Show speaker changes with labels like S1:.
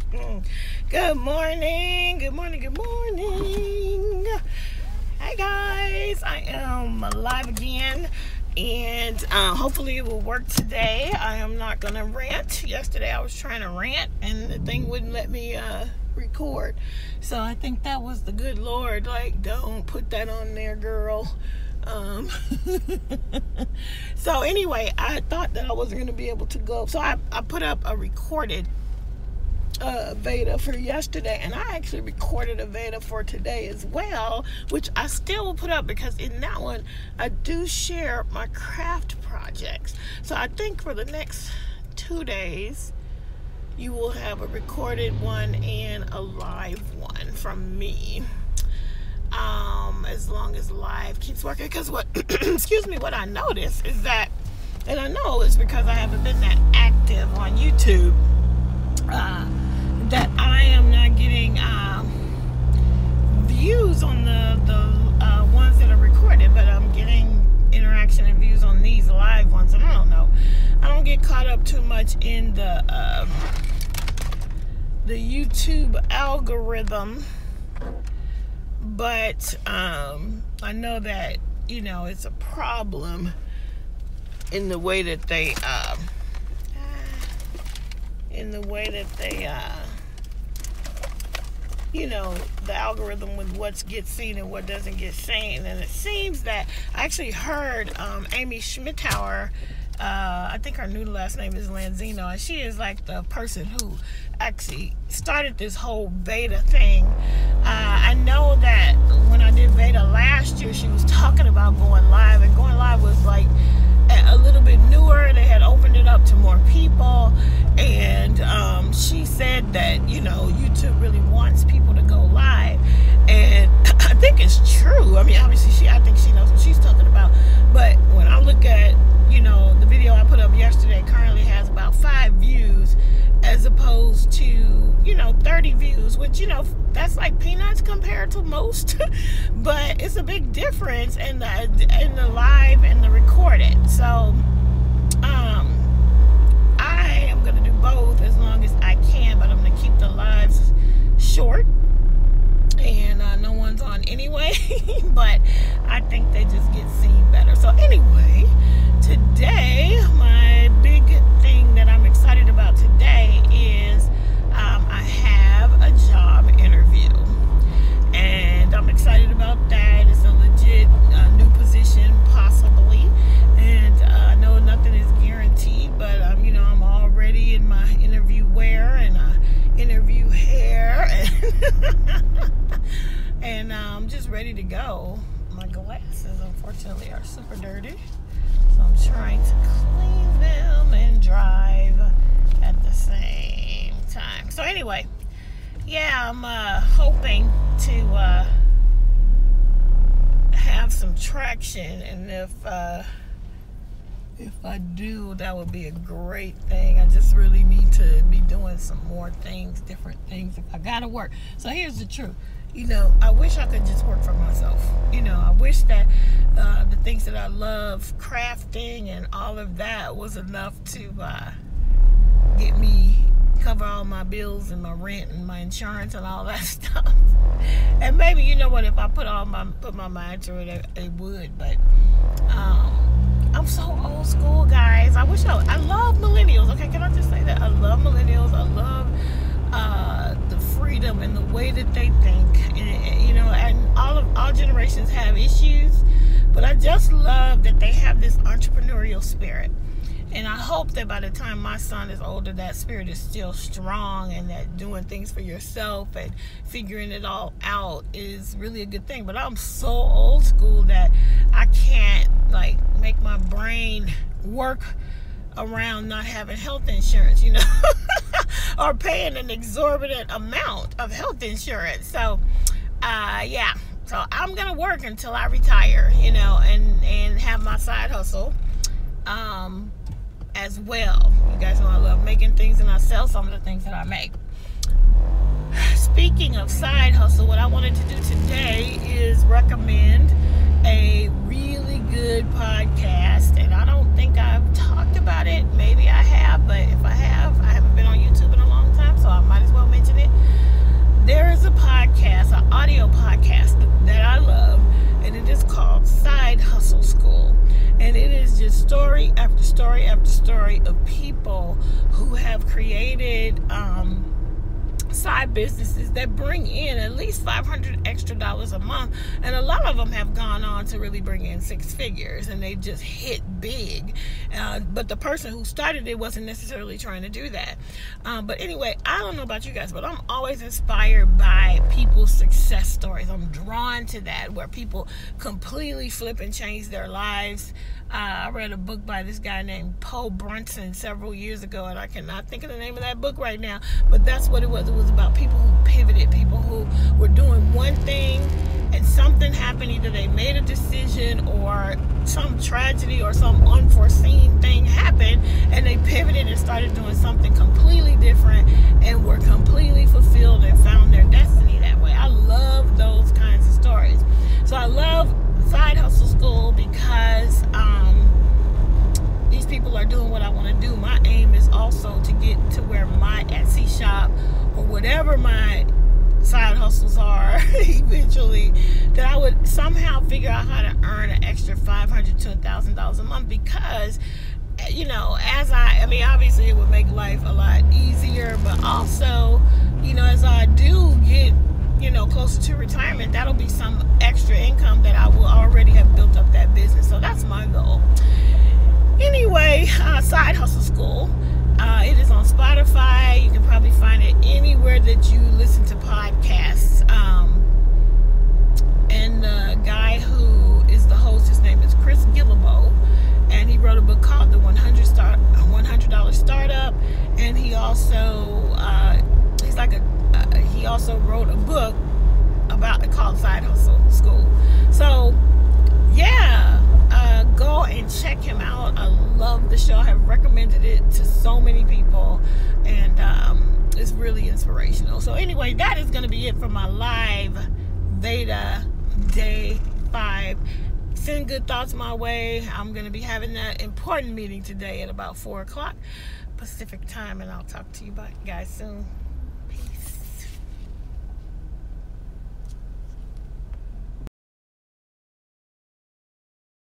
S1: Good morning. Good morning. Good morning. Hey guys, I am live again, and hopefully it will work today. I am not gonna rant. Yesterday I was trying to rant and the thing wouldn't let me record, so I think that was the good Lord, like, don't put that on there, girl. So anyway, I thought that I wasn't gonna be able to go, so I put up a recorded Veda for yesterday, and I actually recorded a Veda for today as well, which I still will put up because in that one I do share my craft projects. So I think for the next 2 days you will have a recorded one and a live one from me, as long as live keeps working. Because what excuse me, what I noticed is that, and I know it's because I haven't been that active on YouTube, that I am not getting views on the ones that are recorded, but I'm getting interaction and views on these live ones. And I don't know, I don't get caught up too much in the YouTube algorithm, but I know that, you know, it's a problem in the way that they you know, the algorithm with what gets seen and what doesn't get seen. And it seems that I actually heard Amy Schmittauer, I think her new last name is Lanzino, and she is like the person who actually started this whole Veda thing. I know that when I did Veda last year, she was talking about going live, and going live was like a little bit newer. They had opened it up to more people, and she said that, you know, YouTube really wants people to go live, and I think it's true. I mean, obviously I think she knows what she's talking about, but when I look at, you know, the video I put up yesterday currently has about 5 views as opposed to, you know, 30 views, which, you know, that's like peanuts compared to most, but it's a big difference in the live and the recorded. So I am gonna do both as long as I can, but I'm gonna keep the lives short, and no one's on anyway, but I think they just get seen better. So anyway, today, my big thing that I'm excited about today is I have a job interview, and I'm excited about that. It's a legit new position, possibly, and I know nothing is guaranteed, but you know, I'm already in my interview wear and interview hair, and I'm just ready to go. My glasses, unfortunately, are super dirty, so I'm trying to clean them and drive at the same time. So anyway, yeah, I'm hoping to have some traction, and if I do, that would be a great thing. I just really need to be doing some more things, different things, if I gotta work. So here's the truth. You know, I wish I could just work for myself. You know, I wish that the things that I love, crafting and all of that, was enough to get me, cover all my bills and my rent and my insurance and all that stuff. And maybe, you know what, if I put my mind to it, it would. But I'm so old school, guys. I love millennials. Okay, can I just say that? I love millennials. I love the freedom and the way that they think, and, you know, and all generations have issues, but I just love that they have this entrepreneurial spirit. And I hope that by the time my son is older, that spirit is still strong, and that doing things for yourself and figuring it all out is really a good thing. But I'm so old school that I can't, like, make my brain work around not having health insurance, you know, or paying an exorbitant amount of health insurance. So yeah, so I'm gonna work until I retire, you know, and have my side hustle as well. You guys know I love making things, and I sell some of the things that I make. Speaking of side hustle, what I wanted to do today is recommend a really good podcast, and I don't think I've talked about it. Maybe I have, but if I have, I haven't been on YouTube in a long time, so I might as well mention story after story after story of people who have created side businesses that bring in at least $500 extra a month, and a lot of them have gone on to really bring in 6 figures, and they just hit big. But the person who started it wasn't necessarily trying to do that. But anyway, I don't know about you guys, but I'm always inspired by people's success stories. I'm drawn to that, where people completely flip and change their lives. I read a book by this guy named Paul Brunson several years ago, and I cannot think of the name of that book right now, but that's what it was. It was about people who pivoted, people who were doing one thing and something happened. Either they made a decision or some tragedy or some unforeseen thing happened, and they pivoted and started doing something completely different and were completely fulfilled and found their destiny that way. I love those kinds of stories. So I love Side Hustle School because these people are doing what I want to do. My aim is also to get to where my Etsy shop or whatever my side hustles are eventually, that I would somehow figure out how to earn an extra $500 to $1,000 a month, because I mean obviously it would make life a lot easier, but also as I do get closer to retirement, that'll be some extra income that I will already have built up that business. So that's my goal. Anyway, Side Hustle School, it is on Spotify. You can probably find it anywhere that you listen to podcasts. And the guy who is the host, his name is Chris Guillebeau, and he wrote a book called The $100 Startup. And he also he also wrote a book called Side Hustle School. So yeah, go and check him out. I love the show. I have recommended it to so many people, and it's really inspirational. So anyway, that is going to be it for my live Veda Day 5. Send good thoughts my way. I'm going to be having that important meeting today at about 4 o'clock Pacific time, and I'll talk to you guys soon.